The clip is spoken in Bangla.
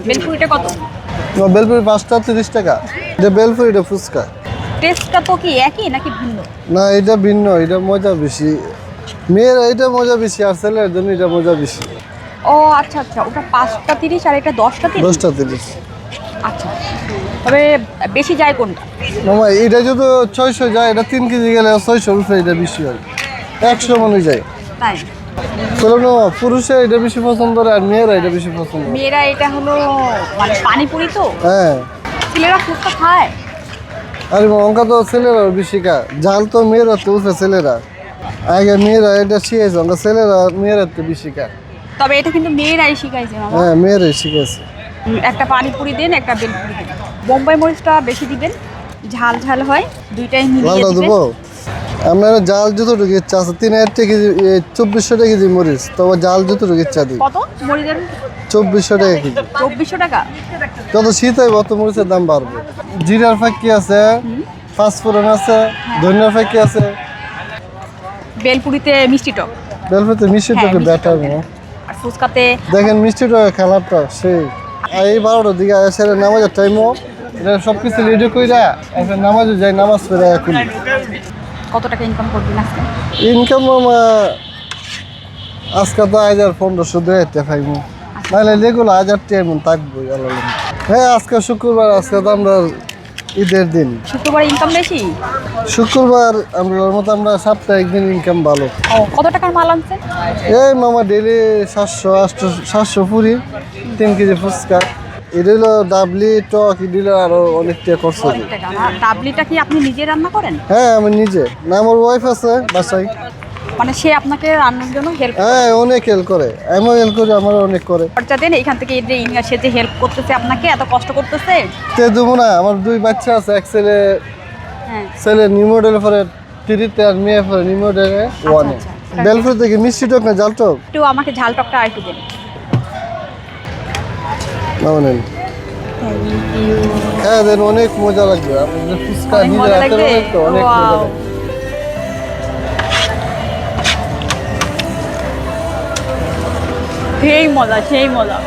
বেলপুরিটা কত? বেলপুরি 5টা 30 টাকা। এটা বেলপুরি, এটা ফুচকা। টেস্টটা তো কি একই নাকি ভিন্ন? না, এটা ভিন্ন, এটা মজা বেশি। মেয়ের এটা মজা বেশি, আর ছেলের জন্য এটা মজা বেশি। ও আচ্ছা আচ্ছা, ওটা 5টা 30 আর এটা 10টা 30। 10টা 30। আচ্ছা, তবে বেশি যায় কোনটা? মামা এটা যদি 600 যায়, এটা 3 কেজি গেলে 600 রুপে, এটা বেশি হয়। 100 মনে যায়। তাই? চলো না, পুরুষে এটা বেশি পছন্দ করে, আর মেয়েরা এটা বেশি পছন্দ করে। মেয়েরা এটা হলো মানে পানিপুরি তো, হ্যাঁ। ছেলেরা ফুচকা খায়। আরে অঙ্কা তো ছেলেরা বেশি খায়, জাল তো মেয়েরা তো উঠে ছেলেরা। আগে মেয়েরা এটা শিখেছে, অঙ্কা ছেলেরা মেয়েরা তো বেশি খায়। তবে এটা কিন্তু মেয়েরাই শিখাইছে মামা। হ্যাঁ, মেয়েরাই শিখেছে। একটা পানিপুরি দেন, একটা বেলপুরি দেন। বোম্বাই মরিচটা বেশি দিবেন, ঝাল ঝাল হয়, দুইটাই মিলিয়ে লালটা দিবেন। দেবো। আপনার জাল যতটুকু ইচ্ছা আছে, 3000 টাকা কেজি, 2400 টাকা কেজি মরিচ, তবে জাল যতটুকু ইচ্ছা দিই। কত মরিচের? 2400 টাকা কেজি। 2400 টাকা। যত শীত হয় অত মরিচের দাম বাড়বে। জিরার ফাঁকি আছে, পাঁচফোড়ন আছে, ধনিয়ার ফাঁকি আছে। বেলপুরিতে মিষ্টি টক, বেলফেতে মিষ্টি হ্যাঁ, টকে মিষ্টি ব্যাটার। টক। আর ফুচকাতে দেখেন মিষ্টি টকে কালারটা সেই। আর এই 12টার দিকে এসে নামাজের টাইমও এটা সব কিছু রেডি কইরা এখন নামাজে যাই, নামাজ পড়ে এখন। কত টাকা ইনকাম করবেন আজকে? ইনকাম আজকে তো 1500 দিতে পাইবো, নাহলে রেগুলো 1000 টাকা এমন থাকবোই আল্লাহ। হ্যাঁ, আজকে শুক্রবার, আজকে তো আমরা ঈদের দিন। শুক্রবার ইনকাম বেশি? শুক্রবার আমরা সপ্তাহে একদিন ইনকাম ভালো। ও, কত টাকার মাল আনছেন? এই মামা ডেলি 700 পুরি, 3 কেজি ফুচকা, এটা হলো ডাবলি টক, এটা হলো আরো অনেক টাকা খরচ হবে। অনেক টাকা। আর ডাবলিটা কি আপনি নিজে রান্না করেন? হ্যাঁ, আমি নিজে না, আমার ওয়াইফ আছে বাসায়। মানে সে আপনাকে রান্নার জন্য হেল্প হ্যাঁ, অনেক হেল্প করে, আমিও হেল্প করি, আমারও অনেক করে। খরচা দেন এখান থেকে, এই যে সে যে হেল্প করতেছে আপনাকে, এত কষ্ট করতেছে। তে দেবো না, আমার 2 বাচ্চা আছে, এক ছেলে হ্যাঁ, নিউ মডেল পরে 3-তে, আর মেয়ে পরে নিউ মডেলে 1-এ। আচ্ছা। বেলপুর থেকে মিষ্টি টক না জাল টক? একটু আমাকে ঝাল টকটা আর একটু দেন। নেন। হ্যাঁ দেন, অনেক মজা লাগবে। আপনাদের ফুচকা অনেক নিজের মজা হাতে লাগবে? বানাই তো, অনেক মজা Wow! লাগবে। সেই মজা, সেই মজা।